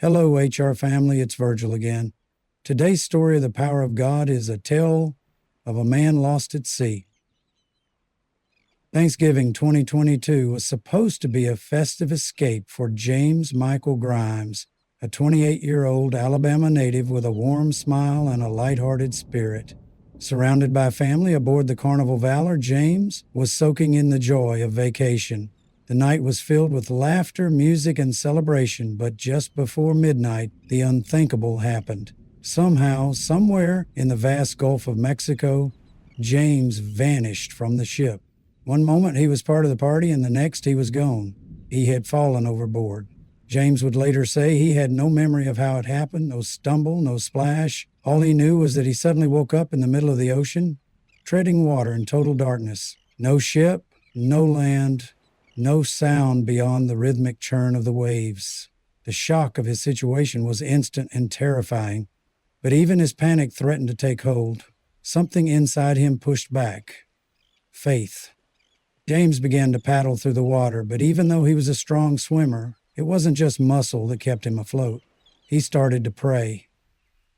Hello, HR family, it's Virgil again. Today's story of the power of God is a tale of a man lost at sea. Thanksgiving 2022 was supposed to be a festive escape for James Michael Grimes, a 28-year-old Alabama native with a warm smile and a lighthearted spirit. Surrounded by family aboard the Carnival Valor, James was soaking in the joy of vacation. The night was filled with laughter, music, and celebration, but just before midnight, the unthinkable happened. Somehow, somewhere in the vast Gulf of Mexico, James vanished from the ship. One moment he was part of the party, and the next he was gone. He had fallen overboard. James would later say he had no memory of how it happened, no stumble, no splash. All he knew was that he suddenly woke up in the middle of the ocean, treading water in total darkness. No ship, no land, no sound beyond the rhythmic churn of the waves. The shock of his situation was instant and terrifying, but even as panic threatened to take hold, something inside him pushed back. Faith. James began to paddle through the water, but even though he was a strong swimmer, it wasn't just muscle that kept him afloat. He started to pray.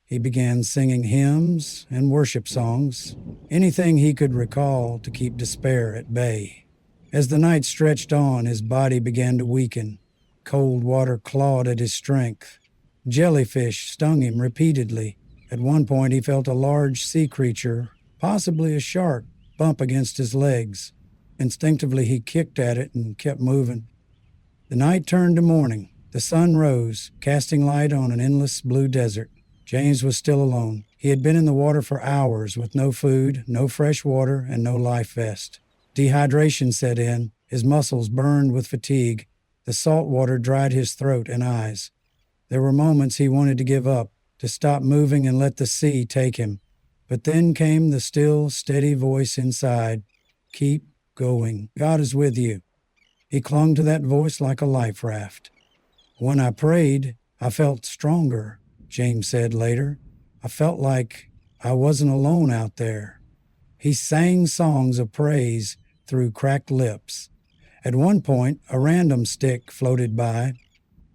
He began singing hymns and worship songs, anything he could recall to keep despair at bay. As the night stretched on, his body began to weaken. Cold water clawed at his strength. Jellyfish stung him repeatedly. At one point, he felt a large sea creature, possibly a shark, bump against his legs. Instinctively, he kicked at it and kept moving. The night turned to morning. The sun rose, casting light on an endless blue desert. James was still alone. He had been in the water for hours with no food, no fresh water, and no life vest. Dehydration set in. His muscles burned with fatigue. The salt water dried his throat and eyes. There were moments he wanted to give up, to stop moving and let the sea take him. But then came the still, steady voice inside. Keep going. God is with you. He clung to that voice like a life raft. When I prayed, I felt stronger, James said later. I felt like I wasn't alone out there. He sang songs of praise through cracked lips. At one point, a random stick floated by.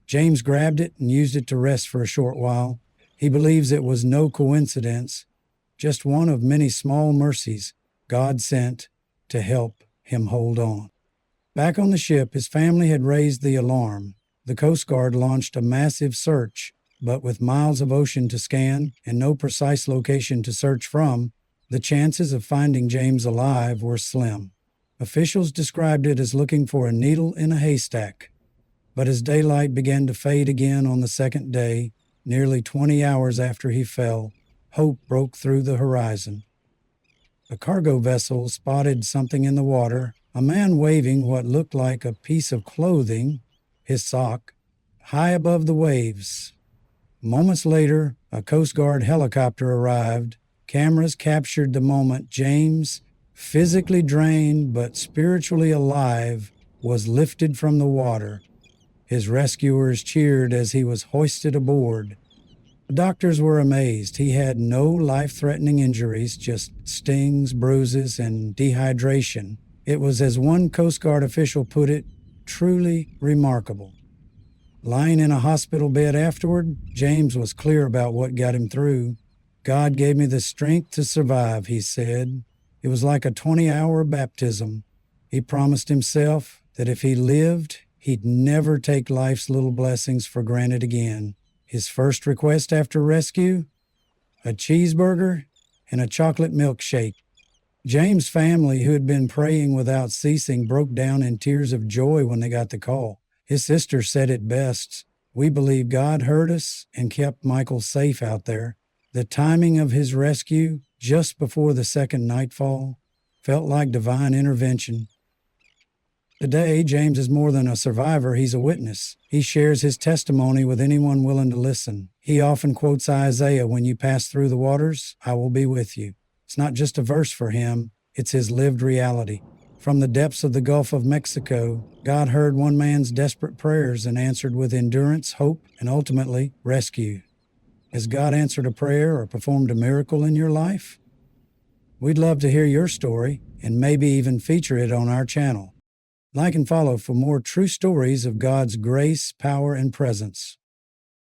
James grabbed it and used it to rest for a short while. He believes it was no coincidence, just one of many small mercies God sent to help him hold on. Back on the ship, his family had raised the alarm. The Coast Guard launched a massive search, but with miles of ocean to scan and no precise location to search from, the chances of finding James alive were slim. Officials described it as looking for a needle in a haystack. But as daylight began to fade again on the second day, nearly 20 hours after he fell, hope broke through the horizon. A cargo vessel spotted something in the water, a man waving what looked like a piece of clothing, his sock, high above the waves. Moments later, a Coast Guard helicopter arrived. Cameras captured the moment James, physically drained but spiritually alive, was lifted from the water. His rescuers cheered as he was hoisted aboard. The doctors were amazed. He had no life-threatening injuries, just stings, bruises, and dehydration. It was, as one Coast Guard official put it, truly remarkable. Lying in a hospital bed afterward, James was clear about what got him through. God gave me the strength to survive, he said. It was like a 20-hour baptism. He promised himself that if he lived, he'd never take life's little blessings for granted again. His first request after rescue? A cheeseburger and a chocolate milkshake. James' family, who had been praying without ceasing, broke down in tears of joy when they got the call. His sister said it best, "We believe God heard us and kept Michael safe out there." The timing of his rescue, just before the second nightfall, felt like divine intervention. Today, James is more than a survivor, he's a witness. He shares his testimony with anyone willing to listen. He often quotes Isaiah, "When you pass through the waters, I will be with you." It's not just a verse for him, it's his lived reality. From the depths of the Gulf of Mexico, God heard one man's desperate prayers and answered with endurance, hope, and ultimately, rescue. Has God answered a prayer or performed a miracle in your life? We'd love to hear your story and maybe even feature it on our channel. Like and follow for more true stories of God's grace, power, and presence.